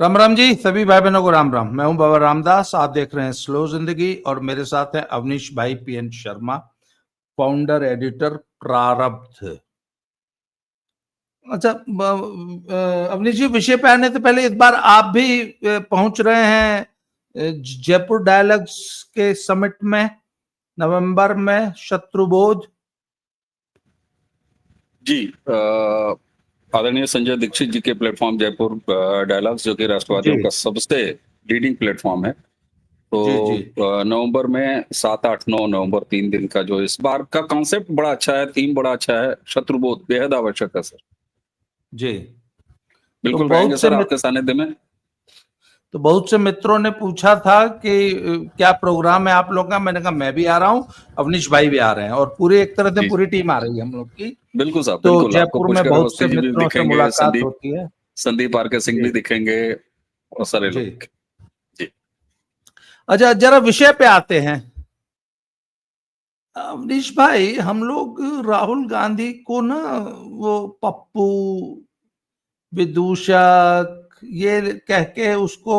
राम राम जी, सभी भाई बहनों को राम राम। मैं हूं बाबा रामदास। आप देख रहे हैं स्लो जिंदगी और मेरे साथ है अवनीश भाई पीएन शर्मा, फाउंडर एडिटर प्रारब्ध। अच्छा, अवनीश जी, विषय पे आने से पहले इस बार आप भी पहुंच रहे हैं जयपुर डायलॉग्स के समिट में नवंबर में, शत्रुबोध। जी, आदरणीय संजय दीक्षित जी के प्लेटफॉर्म जयपुर डायलॉग्स, जो कि राष्ट्रवादियों जी का सबसे लीडिंग प्लेटफॉर्म है। जी जी। तो नवंबर में 7, 8, 9 नवंबर 3 दिन का जो इस बार का कॉन्सेप्ट बड़ा अच्छा है, थीम बड़ा अच्छा है। शत्रुबोध बेहद आवश्यक है सर। जी। तो बिल्कुल रहेंगे बहुत से सर आपके सानिध्य में। तो बहुत से मित्रों ने पूछा था कि क्या प्रोग्राम है आप लोगों का। मैंने कहा मैं भी आ रहा हूँ, अवनीश भाई भी आ रहे हैं और पूरी एक तरह से जी पूरी टीम आ रही है हम लोग की। बिल्कुल साहब, तो बिल्कुल आपको जयपुर में पुष्कर बहुत अवस्थी से जी भी मित्रों से दिखेंगे, मुलाकात होती है। संदीप आर के सिंह जी भी दिखेंगे और सारे जी। लोग। जी अच्छा, जरा विषय पे आते हैं। अवनीश भाई, हम लोग राहुल गांधी को ना, वो पप्पू, विदूषक, ये कह के उसको,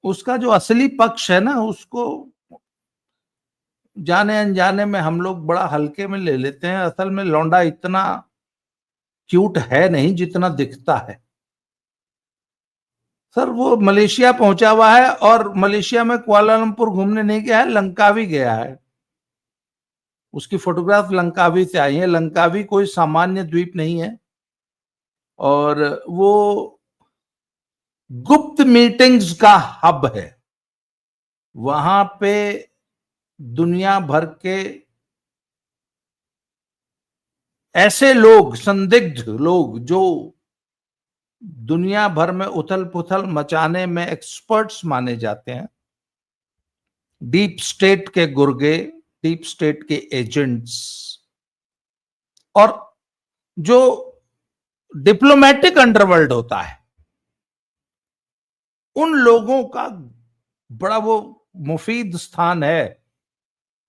उसका जो असली पक्ष है ना, उसको जाने अनजाने में हम लोग बड़ा हल्के में ले लेते हैं। असल में लौंडा इतना क्यूट है नहीं जितना दिखता है। सर, वो मलेशिया पहुंचा हुआ है और मलेशिया में कुआलालंपुर घूमने नहीं गया है, लंकावी गया है। उसकी फोटोग्राफ लंकावी से आई है। लंकावी कोई सामान्य द्वीप नहीं है और वो गुप्त मीटिंग्स का हब है। वहां पे दुनिया भर के ऐसे लोग, संदिग्ध लोग, जो दुनिया भर में उथल पुथल मचाने में एक्सपर्ट्स माने जाते हैं, डीप स्टेट के गुर्गे, डीप स्टेट के एजेंट्स और जो डिप्लोमेटिक अंडरवर्ल्ड होता है, उन लोगों का बड़ा वो मुफीद स्थान है।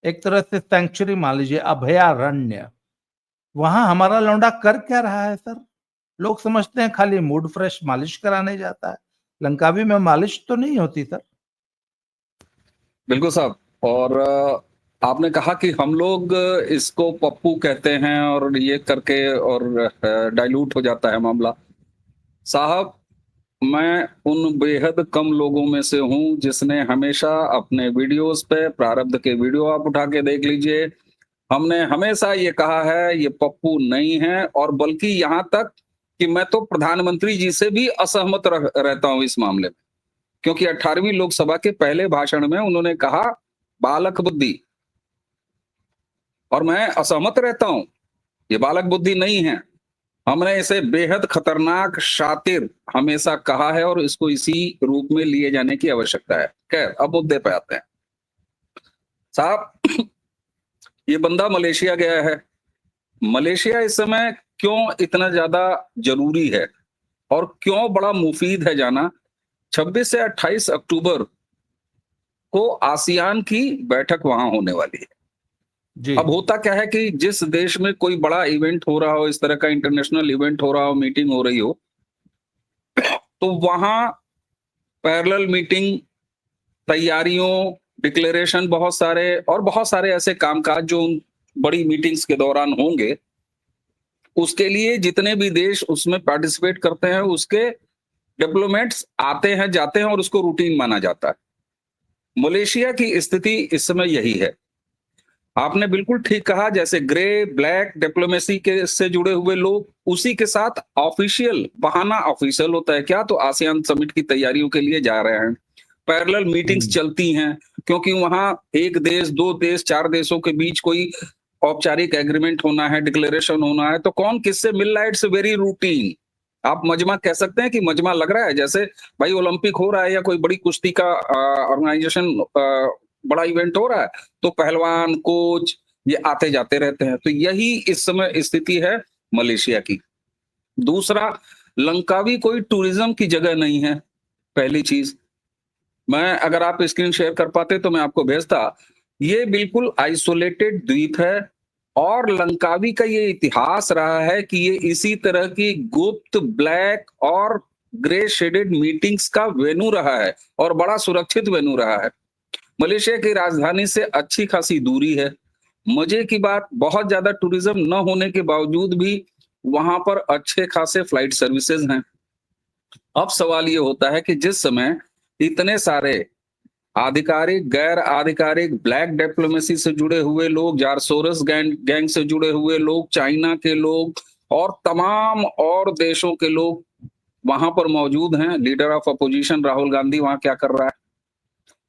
एक तरह से सेंचुरी मान लीजिए, अभयारण्य। वहां हमारा लौंडा कर क्या रहा है सर? लोग समझते हैं खाली मूड फ्रेश मालिश कराने जाता है। लंकावी में मालिश तो नहीं होती सर। बिल्कुल साहब। और आपने कहा कि हम लोग इसको पप्पू कहते हैं और ये करके और डाइल्यूट हो जाता है मामला। साहब, मैं उन बेहद कम लोगों में से हूं जिसने हमेशा अपने वीडियोस पे, प्रारब्ध के वीडियो आप उठा के देख लीजिए, हमने हमेशा ये कहा है ये पप्पू नहीं है। और बल्कि यहां तक कि मैं तो प्रधानमंत्री जी से भी असहमत रहता हूं इस मामले में। क्योंकि 18वीं लोकसभा के पहले भाषण में उन्होंने कहा बालक बुद्धि, और मैं असहमत रहता हूं। ये बालक बुद्धि नहीं है। हमने इसे बेहद खतरनाक शातिर हमेशा कहा है और इसको इसी रूप में लिए जाने की आवश्यकता है। खैर, अब मुद्दे पे आते हैं साहब। ये बंदा मलेशिया गया है। मलेशिया इस समय क्यों इतना ज्यादा जरूरी है और क्यों बड़ा मुफीद है जाना? 26 से 28 अक्टूबर को आसियान की बैठक वहां होने वाली है। जी अब होता क्या है कि जिस देश में कोई बड़ा इवेंट हो रहा हो, इस तरह का इंटरनेशनल इवेंट हो रहा हो, मीटिंग हो रही हो, तो वहां पैरेलल मीटिंग, तैयारियों, डिक्लेरेशन, बहुत सारे ऐसे कामकाज जो उन बड़ी मीटिंग्स के दौरान होंगे, उसके लिए जितने भी देश उसमें पार्टिसिपेट करते हैं, उसके डिप्लोमेट्स आते हैं, जाते हैं और उसको रूटीन माना जाता है। मलेशिया की स्थिति इस समय यही है। आपने बिल्कुल ठीक कहा, जैसे ग्रे ब्लैक डिप्लोमेसी के से जुड़े हुए लोग, उसी के साथ ऑफिशियल बहाना, ऑफिशियल होता है क्या, तो आसियान समिट की तैयारियों के लिए जा रहे हैं। पैरेलल मीटिंग्स चलती हैं क्योंकि वहां एक देश, दो देश, चार देशों के बीच कोई औपचारिक एग्रीमेंट होना है, डिक्लेरेशन होना है, तो कौन किससे मिल रहा है, इट्स वेरी रूटीन। आप मजमा कह सकते हैं कि मजमा लग रहा है, जैसे भाई ओलंपिक हो रहा है या कोई बड़ी कुश्ती का ऑर्गेनाइजेशन, बड़ा इवेंट हो रहा है, तो पहलवान, कोच, ये आते जाते रहते हैं। तो यही इस समय स्थिति है मलेशिया की। दूसरा, लंकावी कोई टूरिज्म की जगह नहीं है, पहली चीज। मैं, अगर आप स्क्रीन शेयर कर पाते तो मैं आपको भेजता। ये बिल्कुल आइसोलेटेड द्वीप है और लंकावी का ये इतिहास रहा है कि ये इसी तरह की गुप्त, ब्लैक और ग्रे शेडेड मीटिंग्स का वेन्यू रहा है और बड़ा सुरक्षित वेन्यू रहा है। मलेशिया की राजधानी से अच्छी खासी दूरी है। मजे की बात, बहुत ज्यादा टूरिज्म न होने के बावजूद भी वहां पर अच्छे खासे फ्लाइट सर्विसेज हैं। अब सवाल ये होता है कि जिस समय इतने सारे आधिकारिक, गैर आधिकारिक, ब्लैक डिप्लोमेसी से जुड़े हुए लोग, जारसोरस गैंग से जुड़े हुए लोग, चाइना के लोग और तमाम और देशों के लोग वहां पर मौजूद हैं, leader of opposition Rahul Gandhi वहां क्या कर रहा है?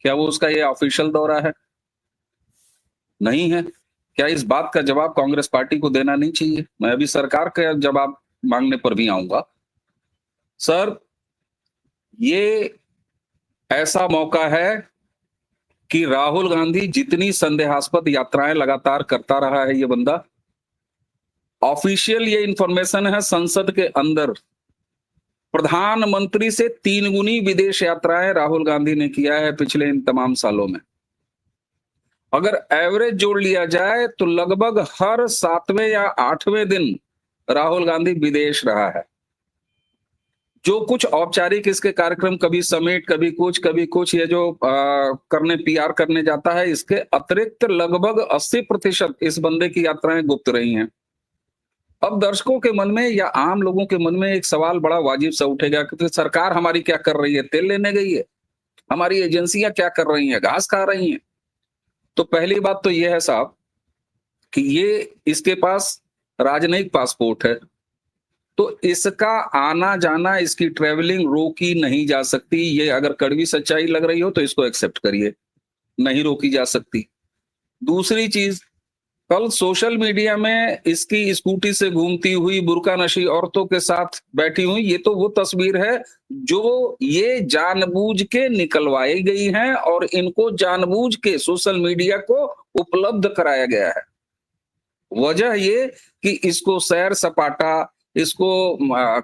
क्या वो उसका ये ऑफिशियल दौरा है? नहीं है। क्या इस बात का जवाब कांग्रेस पार्टी को देना नहीं चाहिए? मैं अभी सरकार का जवाब मांगने पर भी आऊंगा। सर, ये ऐसा मौका है कि राहुल गांधी जितनी संदेहास्पद यात्राएं लगातार करता रहा है ये बंदा, ऑफिशियल ये इंफॉर्मेशन है संसद के अंदर प्रधानमंत्री से 3 गुनी विदेश यात्राएं राहुल गांधी ने किया है पिछले इन तमाम सालों में। अगर एवरेज जोड़ लिया जाए तो लगभग हर 7वें या 8वें दिन राहुल गांधी विदेश रहा है। जो कुछ औपचारिक इसके कार्यक्रम, कभी समिट, कभी कुछ, ये जो करने पीआर करने जाता है, इसके अतिरिक्त लगभग 80% इस बंदे की यात्राएं गुप्त रही हैं। अब दर्शकों के मन में या आम लोगों के मन में एक सवाल बड़ा वाजिब सा उठेगा कि सरकार हमारी क्या कर रही है? तेल लेने गई है? हमारी एजेंसियां क्या कर रही हैं? घास खा रही हैं? तो पहली बात तो यह है साहब कि ये इसके पास राजनयिक पासपोर्ट है, तो इसका आना जाना, इसकी ट्रेवलिंग रोकी नहीं जा सकती। ये अगर कड़वी सच्चाई लग रही हो तो इसको एक्सेप्ट करिए, नहीं रोकी जा सकती। दूसरी चीज, कल सोशल मीडिया में इसकी स्कूटी से घूमती हुई बुर्का नशी औरतों के साथ बैठी हुई, ये तो वो तस्वीर है जो ये जानबूझ के निकलवाई गई हैं और इनको जानबूझ के सोशल मीडिया को उपलब्ध कराया गया है। वजह ये कि इसको सैर सपाटा, इसको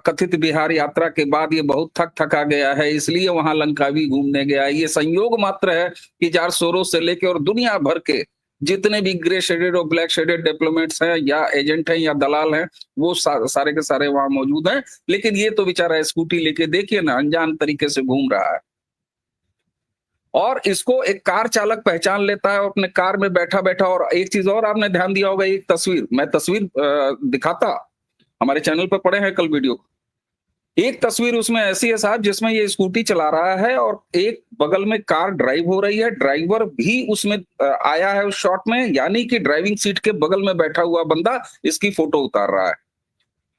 कथित बिहार यात्रा के बाद ये बहुत थक थका गया है, इसलिए वहां लंकावी घूमने गया है। ये संयोग मात्र है कि जारसोरोस से लेके और दुनिया भर के जितने भी ग्रे शेडेड और ब्लैक शेडेड डिप्लोमेट्स हैं या एजेंट हैं या दलाल हैं, वो सारे के सारे वहां मौजूद हैं। लेकिन ये तो बेचारा स्कूटी लेके, देखिए ना, अनजान तरीके से घूम रहा है और इसको एक कार चालक पहचान लेता है और अपने कार में बैठा बैठा। और एक चीज और आपने ध्यान दिया होगा, एक तस्वीर, मैं तस्वीर दिखाता, हमारे चैनल पर पड़े हैं कल वीडियो। एक तस्वीर उसमें ऐसी है साहब जिसमें ये स्कूटी चला रहा है और एक बगल में कार ड्राइव हो रही है, ड्राइवर भी उसमें आया है उस शॉट में, यानी कि ड्राइविंग सीट के बगल में बैठा हुआ बंदा इसकी फोटो उतार रहा है।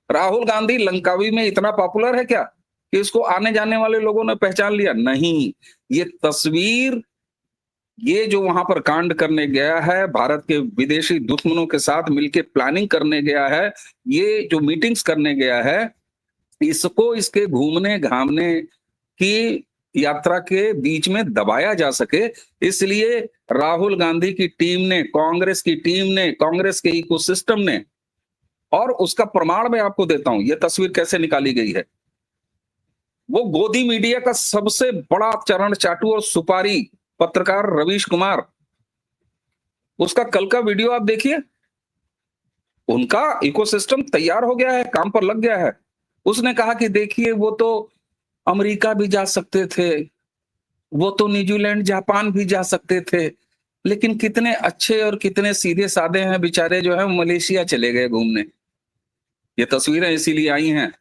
राहुल गांधी लंकावी में इतना पॉपुलर है क्या कि इसको आने जाने वाले लोगों ने पहचान लिया? नहीं। ये तस्वीर, ये जो वहां पर कांड करने गया है, भारत के विदेशी दुश्मनों के साथ मिलकर प्लानिंग करने गया है, ये जो मीटिंग्स करने गया है, इसको इसके घूमने घामने की यात्रा के बीच में दबाया जा सके, इसलिए राहुल गांधी की टीम ने, कांग्रेस की टीम ने, कांग्रेस के इकोसिस्टम ने, और उसका प्रमाण मैं आपको देता हूं, यह तस्वीर कैसे निकाली गई है। वो गोदी मीडिया का सबसे बड़ा चरण चाटू और सुपारी पत्रकार रवीश कुमार, उसका कल का वीडियो आप देखिए। उनका इकोसिस्टम तैयार हो गया है, काम पर लग गया है। उसने कहा कि देखिए, वो तो अमेरिका भी जा सकते थे, वो तो न्यूजीलैंड, जापान भी जा सकते थे, लेकिन कितने अच्छे और कितने सीधे साधे हैं बेचारे, जो है मलेशिया चले गए घूमने। ये तस्वीरें इसीलिए आई हैं,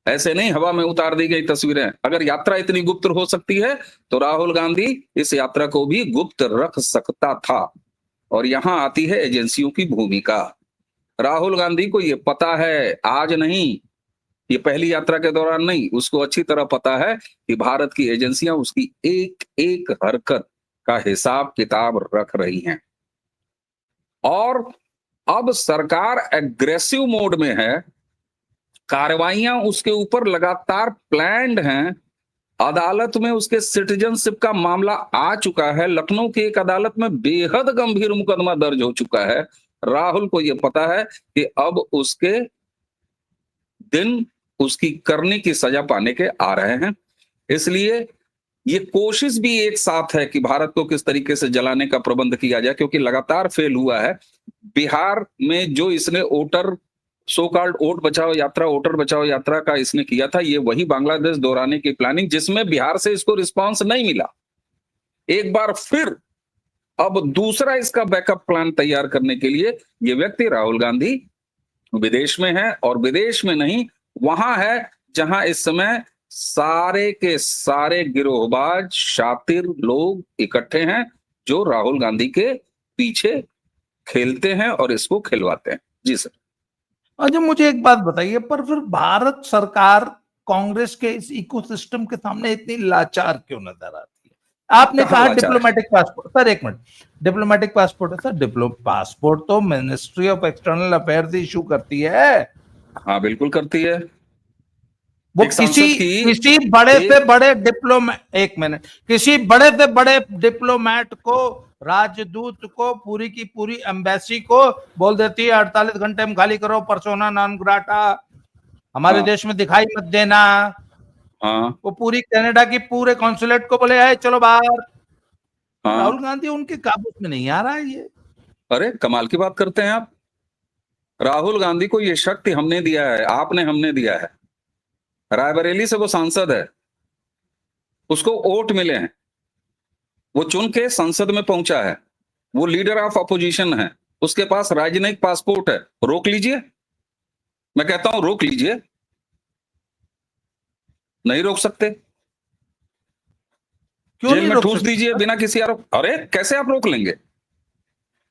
ऐसे नहीं हवा में उतार दी गई तस्वीरें। अगर यात्रा इतनी गुप्त हो सकती है तो राहुल गांधी इस यात्रा को भी गुप्त रख सकता था। और यहां आती है एजेंसियों की भूमिका। राहुल गांधी को ये पता है, आज नहीं, ये पहली यात्रा के दौरान नहीं, उसको अच्छी तरह पता है कि भारत की एजेंसियां उसकी एक एक हरकत का हिसाब किताब रख रही हैं। और अब सरकार एग्रेसिव मोड में है, कार्रवाइयां उसके ऊपर लगातार प्लान्ड हैं। अदालत में उसके सिटीजनशिप का मामला आ चुका है। लखनऊ की एक अदालत में बेहद गंभीर मुकदमा दर्ज हो चुका है। राहुल को यह पता है कि अब उसके दिन, उसकी करने की सजा पाने के आ रहे हैं। इसलिए ये कोशिश भी एक साथ है कि भारत को किस तरीके से जलाने का प्रबंध किया जाए, क्योंकि लगातार फेल हुआ है। बिहार में जो इसने वोटर सो कॉल्ड वोट बचाओ यात्रा, वोटर बचाओ यात्रा का इसने किया था, ये वही बांग्लादेश दोहराने की प्लानिंग जिसमें बिहार से इसको रिस्पांस नहीं मिला। एक बार फिर अब दूसरा इसका बैकअप प्लान तैयार करने के लिए ये व्यक्ति राहुल गांधी विदेश में है, और विदेश में नहीं, वहां है जहां इस समय सारे के सारे गिरोहबाज शातिर लोग इकट्ठे हैं जो राहुल गांधी के पीछे खेलते हैं और इसको खिलवाते हैं। जी सर। अच्छा, मुझे एक बात बताइए, पर फिर भारत सरकार कांग्रेस के इस इकोसिस्टम के सामने इतनी लाचार क्यों नजर आती है? आपने कहा डिप्लोमेटिक पासपोर्ट, सर एक मिनट, डिप्लोमेटिक पासपोर्ट है सर, पासपोर्ट तो ministry of external affairs issue करती है। हाँ बिल्कुल करती है। वो किसी बड़े से बड़े डिप्लोमेट को, राजदूत को, पूरी की पूरी एम्बेसी को बोल देती है 48 घंटे में खाली करो, पर्सोना नॉन ग्राटा, हमारे देश में दिखाई मत देना। वो पूरी कनाडा की पूरे कॉन्सुलेट को बोले है चलो बाहर। राहुल गांधी उनके काबू में नहीं आ रहा है ये। अरे कमाल की बात करते हैं आप। राहुल गांधी को ये शक्ति हमने दिया है, आपने हमने दिया है। रायबरेली से वो सांसद है, उसको वोट मिले हैं, वो चुन के संसद में पहुंचा है, वो लीडर ऑफ अपोजिशन है, उसके पास राजनयिक पासपोर्ट है। रोक लीजिए, मैं कहता हूं रोक लीजिए। नहीं रोक सकते? क्यों जेल में ठूस दीजिए बिना किसी आरोप। अरे कैसे आप रोक लेंगे?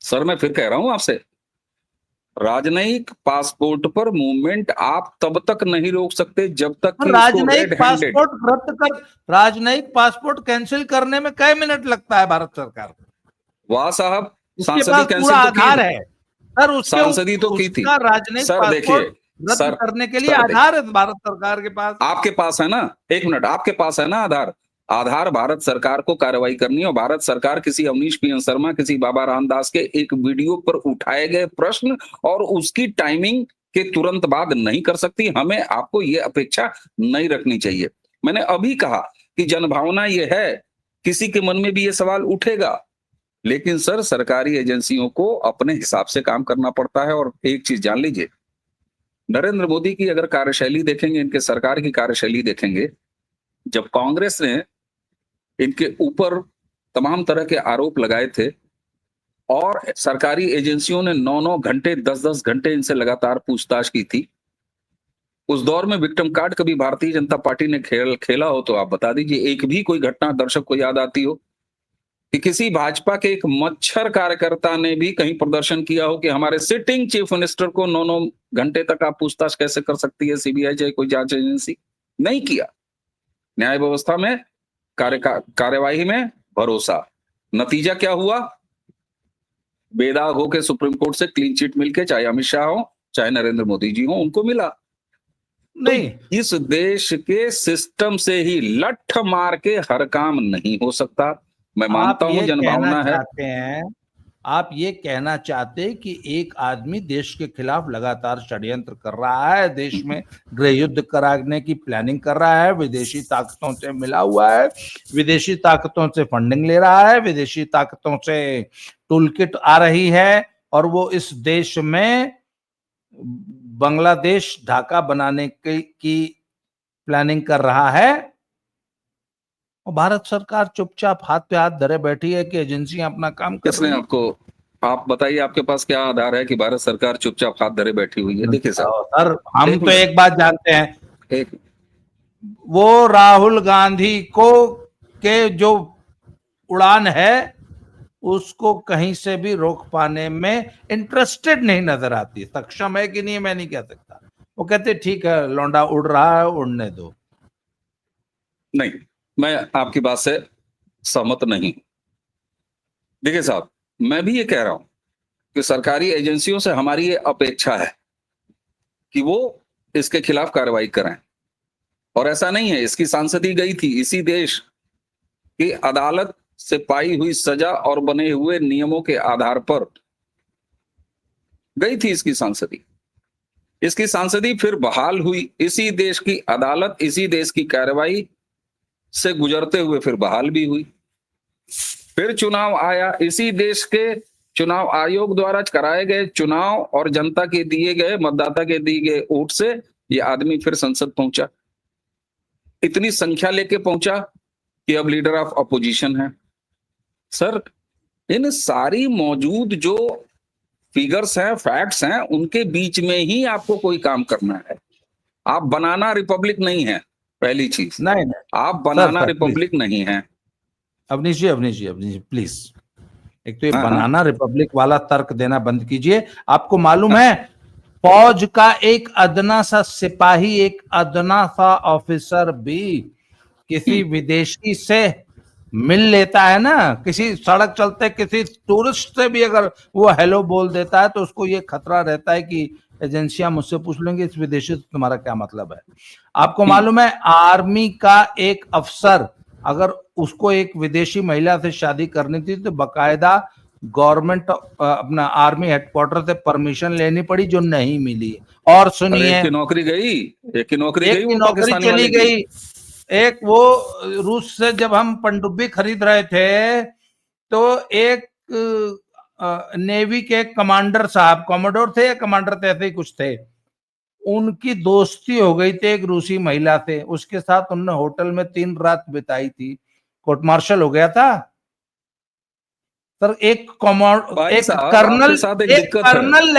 सर मैं फिर कह रहा हूं आपसे, राजनयिक पासपोर्ट पर मूवमेंट आप तब तक नहीं रोक सकते जब तक कि राजनयिक पासपोर्ट रद्द कर, राजनयिक पासपोर्ट कैंसिल करने में कई मिनट लगता है भारत सरकार को। वाह साहब, सांसदी कैंसिल तो की है सर, सांसदी तो की थी। राजनयिक पासपोर्ट रद्द करने के लिए आधार है भारत सरकार के पास। आपके पास है ना, एक मिनट, आपके पास है ना आधार भारत सरकार को कार्रवाई करनी है। और भारत सरकार किसी अवनीश पी शर्मा, किसी बाबा रामदास के एक वीडियो पर उठाए गए प्रश्न और उसकी टाइमिंग के तुरंत बाद नहीं कर सकती। हमें आपको ये अपेक्षा नहीं रखनी चाहिए। मैंने अभी कहा कि जनभावना ये है, किसी के मन में भी ये सवाल उठेगा, लेकिन सर सरकारी एजेंसियों को अपने हिसाब से काम करना पड़ता है। और एक चीज जान लीजिए, नरेंद्र मोदी की अगर कार्यशैली देखेंगे, इनके सरकार की कार्यशैली देखेंगे, जब कांग्रेस ने इनके ऊपर तमाम तरह के आरोप लगाए थे और सरकारी एजेंसियों ने 9-9 घंटे 10-10 घंटे इनसे लगातार पूछताछ की थी, उस दौर में विक्टिम कार्ड कभी भारतीय जनता पार्टी ने खेला हो तो आप बता दीजिए। एक भी कोई घटना दर्शक को याद आती हो कि किसी भाजपा के एक मच्छर कार्यकर्ता ने भी कहीं प्रदर्शन किया हो कि हमारे सिटिंग चीफ मिनिस्टर को 9-9 घंटे तक आप पूछताछ कैसे कर सकती है सीबीआई चाहे कोई जांच एजेंसी? नहीं किया। न्याय व्यवस्था में कार्यवाही में भरोसा। नतीजा क्या हुआ? बेदाग होकर सुप्रीम कोर्ट से क्लीन चिट मिलके, चाहे अमित शाह हो चाहे नरेंद्र मोदी जी हो, उनको मिला नहीं। तो इस देश के सिस्टम से ही लठ मार के हर काम नहीं हो सकता। मैं मानता हूं जनभावना है। आप ये कहना चाहते कि एक आदमी देश के खिलाफ लगातार षड्यंत्र कर रहा है, देश में गृह युद्ध कराने की प्लानिंग कर रहा है, विदेशी ताकतों से मिला हुआ है, विदेशी ताकतों से फंडिंग ले रहा है, विदेशी ताकतों से टूलकिट आ रही है, और वो इस देश में बांग्लादेश ढाका बनाने की प्लानिंग कर रहा है, और भारत सरकार चुपचाप हाथ पे हाथ धरे बैठी है कि एजेंसियां अपना काम कर रही हैं। आपको आप बताइए, आपके पास क्या आधार है कि भारत सरकार चुपचाप हाथ धरे बैठी हुई है? देखिए सर हम तो एक बात जानते हैं, वो राहुल गांधी को के जो उड़ान है उसको कहीं से भी रोक पाने में इंटरेस्टेड नहीं नजर आती। सक्षम है कि नहीं मैं नहीं कह सकता। वो कहते ठीक है लौंडा उड़ रहा है, उड़ने दो। नहीं, मैं आपकी बात से सहमत नहीं। देखिए साहब, मैं भी ये कह रहा हूं कि सरकारी एजेंसियों से हमारी ये अपेक्षा है कि वो इसके खिलाफ कार्रवाई करें। और ऐसा नहीं है, इसकी सांसदी गई थी इसी देश की अदालत से पाई हुई सजा और बने हुए नियमों के आधार पर गई थी इसकी सांसदी। इसकी सांसदी फिर बहाल हुई इसी देश की अदालत, इसी देश की कार्रवाई से गुजरते हुए फिर बहाल भी हुई। फिर चुनाव आया, इसी देश के चुनाव आयोग द्वारा कराए गए चुनाव और जनता के दिए गए, मतदाता के दिए गए वोट से ये आदमी फिर संसद पहुंचा। इतनी संख्या लेके पहुंचा कि अब लीडर ऑफ अपोजिशन है। सर, इन सारी मौजूद जो फिगर्स हैं, फैक्ट्स हैं, उनके बीच में ही आपको कोई काम करना है। आप बनाना रिपब्लिक नहीं है, पहली चीज। नहीं नहीं आप बनाना सर, रिपब्लिक नहीं है। अवनीश जी प्लीज, एक तो ये हाँ, बनाना रिपब्लिक वाला तर्क देना बंद कीजिए। आपको मालूम है फौज का एक अदना सा सिपाही, एक अदना सा ऑफिसर भी किसी विदेशी से मिल लेता है ना, किसी सड़क चलते किसी टूरिस्ट से भी अगर वो हेलो बोल देता है तो उसको ये खतरा रहता है कि एजेंसियां मुझसे पूछ लेंगे इस विदेशी से तुम्हारा क्या मतलब है। आपको मालूम है आर्मी का एक अफसर अगर उसको एक विदेशी महिला से शादी करनी थी तो बकायदा गवर्नमेंट अपना आर्मी हेडक्वार्टर से परमिशन लेनी पड़ी, जो नहीं मिली। और सुनिए, एक की नौकरी गई, एक की नौकरी गई, वो नौकरी पाकिस्तानी चली वाले की। गई। एक वो रूस से जब हम पनडुब्बी खरीद रहे थे तो एक नेवी के एक कमांडर साहब, कॉमोडोर थे या कमांडर थे, ऐसे ही कुछ थे, उनकी दोस्ती हो गई थी एक रूसी महिला से, उसके साथ उन्होंने होटल में 3 रात बिताई थी, कोर्ट मार्शल हो गया था। सर एक भाई एक साहब, कर्नल, आपके साथ एक एक दिक्कत है। कर्नल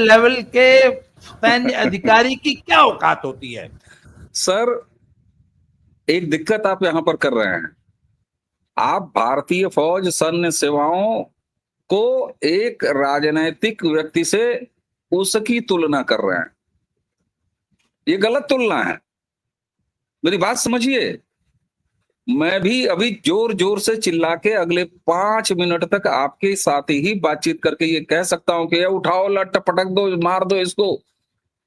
लेवल के सैन्य अधिकारी की क्या औकात होती है? सर, एक दिक्कत आप यहां पर कर रहे हैं। आप भारतीय फौज सैन्य सेवाओं को एक राजनैतिक व्यक्ति से उसकी तुलना कर रहे हैं। ये गलत तुलना है, मेरी बात समझिए। मैं भी अभी जोर जोर से चिल्ला के अगले 5 मिनट तक आपके साथ ही बातचीत करके ये कह सकता हूं कि ये उठाओ, लट पटक दो, मार दो इसको।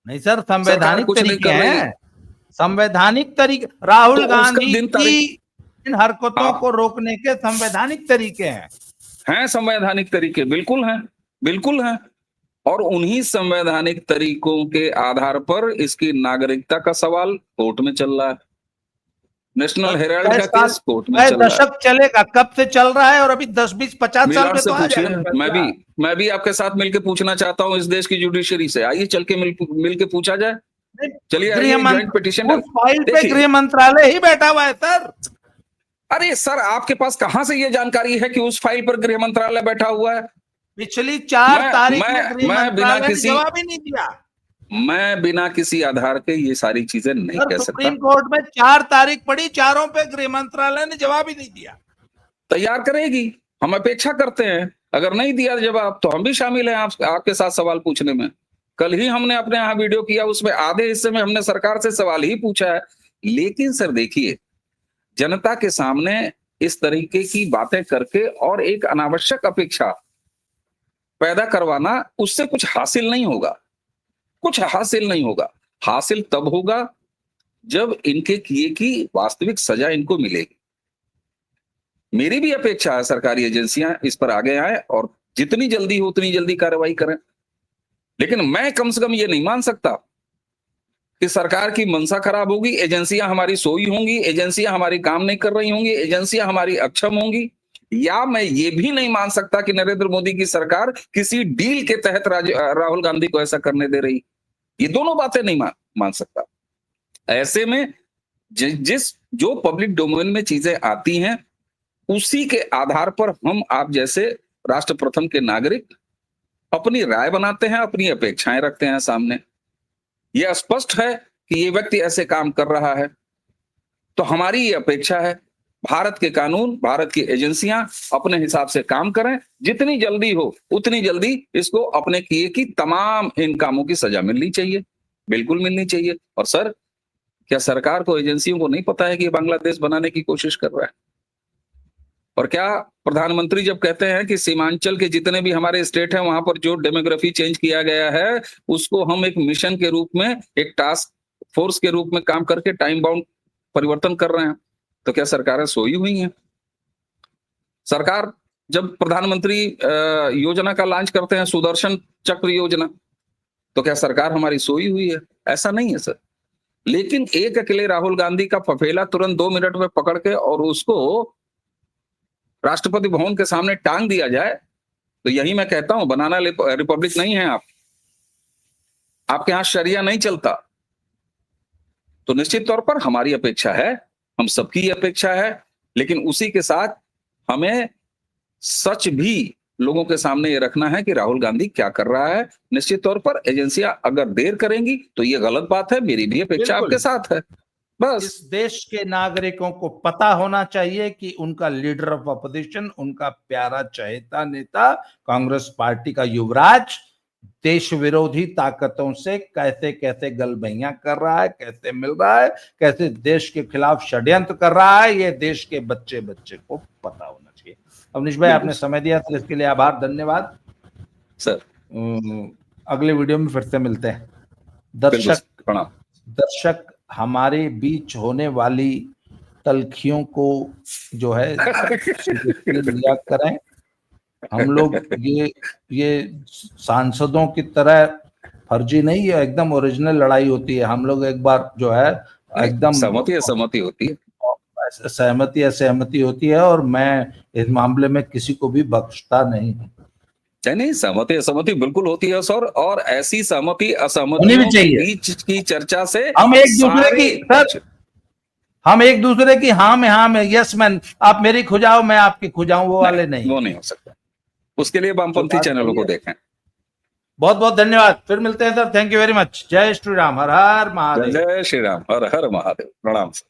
नहीं सर, सरकार संवैधानिक कुछ नहीं तरीके कर रही। हैं, संवैधानिक तरीके। राहुल तो उसका गांधी दिन की तारीख इन हरकतों हाँ, को रोकने के संवैधानिक तरीके हैं। हैं संवैधानिक तरीके, बिल्कुल हैं, बिल्कुल हैं। और उन्हीं संवैधानिक तरीकों के आधार पर इसकी नागरिकता का सवाल कोर्ट में चल रहा है। नेशनल हेराल्ड कई का साल, केस कोर्ट में कई चल रहा है। दशक चलेगा, कब से चल रहा है और अभी 10 20 50 साल मिलाड में से तो आ पूछिए। जाएगा मैं फैसला। भी आपके साथ मिलके पूछना चाहता हूं इस देश की जुडिशरी से। आइए चल के मिल के पूछा जाए। चलिए गृह आइए, ज्वाइंट पिटीशन उस फाइल पे देखिए। गृह मंत्रालय ही बैठा हुआ है सर। अरे सर, आपके पास कहां से ये जानकारी है कि उस फाइल पर गृह मंत्रालय बैठा हुआ है? पिछली 4 मैं तारीख में मैं गृह मैं बिना मंत्रालय ने किसी जवाब ही नहीं दिया। मैं बिना किसी आधार के ये सारी चीजें नहीं सर कह सकता। सुप्रीम कोर्ट में 4 तारीख पड़ी, चारों पे गृह मंत्रालय ने जवाब ही नहीं दिया। तैयार करेगी, हम अपेक्षा करते हैं। अगर नहीं दिया जवाब तो हम भी शामिल हैं आपके साथ सवाल पूछने में। कल ही हमने अपने यहाँ वीडियो किया, उसमें आधे हिस्से में हमने सरकार से सवाल ही पूछा है। लेकिन सर देखिए, जनता के सामने इस तरीके की बातें करके और एक अनावश्यक अपेक्षा पैदा करवाना, उससे कुछ हासिल नहीं होगा। कुछ हासिल नहीं होगा। हासिल तब होगा जब इनके किए की वास्तविक सजा इनको मिलेगी। मेरी भी अपेक्षा है सरकारी एजेंसियां इस पर आगे आए और जितनी जल्दी हो उतनी जल्दी कार्रवाई करें। लेकिन मैं कम से कम ये नहीं मान सकता कि सरकार की मंशा खराब होगी, एजेंसियां हमारी सोई होंगी, एजेंसियां हमारी काम नहीं कर रही होंगी, एजेंसियां हमारी अक्षम होंगी। या मैं ये भी नहीं मान सकता कि नरेंद्र मोदी की सरकार किसी डील के तहत राहुल गांधी को ऐसा करने दे रही। ये दोनों बातें नहीं मान सकता। ऐसे में जिस जो पब्लिक डोमेन में चीजें आती हैं, उसी के आधार पर हम आप जैसे राष्ट्र प्रथम के नागरिक अपनी राय बनाते हैं, अपनी अपेक्षाएं रखते हैं सामने। यह स्पष्ट है कि ये व्यक्ति ऐसे काम कर रहा है, तो हमारी ये अपेक्षा है भारत के कानून, भारत की एजेंसियां अपने हिसाब से काम करें। जितनी जल्दी हो उतनी जल्दी इसको अपने किए की तमाम इन कामों की सजा मिलनी चाहिए, बिल्कुल मिलनी चाहिए। और सर, क्या सरकार को, एजेंसियों को नहीं पता है कि बांग्लादेश बनाने की कोशिश कर रहा है? और क्या प्रधानमंत्री जब कहते हैं कि सीमांचल के जितने भी हमारे स्टेट हैं वहां पर जो डेमोग्राफी चेंज किया गया है उसको हम एक मिशन के रूप में, एक टास्क फोर्स के रूप में काम करके टाइम बाउंड परिवर्तन कर रहे हैं, तो क्या सरकारें सोई हुई हैं? सरकार जब प्रधानमंत्री योजना का लॉन्च करते हैं, सुदर्शन चक्र योजना, तो क्या सरकार हमारी सोई हुई है? ऐसा नहीं है सर। लेकिन एक अकेले राहुल गांधी का फफेला तुरंत 2 मिनट में पकड़ के और उसको राष्ट्रपति भवन के सामने टांग दिया जाए, तो यही मैं कहता हूं, बनाना रिपब्लिक नहीं है आप, आपके यहां शरिया नहीं चलता। तो निश्चित तौर पर हमारी अपेक्षा है, हम सबकी अपेक्षा है, लेकिन उसी के साथ हमें सच भी लोगों के सामने ये रखना है कि राहुल गांधी क्या कर रहा है। निश्चित तौर पर एजेंसियां अगर देर करेंगी तो ये गलत बात है, मेरी भी अपेक्षा बिल्कुल। आपके साथ है। बस इस देश के नागरिकों को पता होना चाहिए कि उनका लीडर ऑफ अपोजिशन, उनका प्यारा चहेता नेता, कांग्रेस पार्टी का युवराज देश विरोधी ताकतों से कैसे कैसे गलबैया कर रहा है, कैसे मिल रहा है, कैसे देश के खिलाफ षड्यंत्र कर रहा है, ये देश के बच्चे बच्चे को पता होना चाहिए। अवनीश भाई, आपने समय दिया तो इसके लिए आभार, धन्यवाद सर। अगले वीडियो में फिर से मिलते हैं। दर्शक हमारे बीच होने वाली तलखियों को जो है लिया करें। हम लोग ये सांसदों की तरह फर्जी नहीं है, एकदम ओरिजिनल लड़ाई होती है। हम लोग एक बार जो है एकदम सहमति होती है, सहमति होती है, और मैं इस मामले में किसी को भी बख्शता नहीं हूँ। नहीं, सहमति असहमति बिल्कुल होती है सर, और ऐसी सहमति असहमतियों के बीच की चर्चा से हम एक दूसरे की हाँ में यस मैन, आप मेरी खुजाओ मैं आपकी खुजाऊं, वो वाले नहीं, वो नहीं हो सकता। उसके लिए वामपंथी चैनलों को देखें। बहुत बहुत धन्यवाद, फिर मिलते हैं sir. Thank you very much. जय श्री राम, हर हर महादेव। जय श्री राम, हर हर महादेव। प्रणाम सर।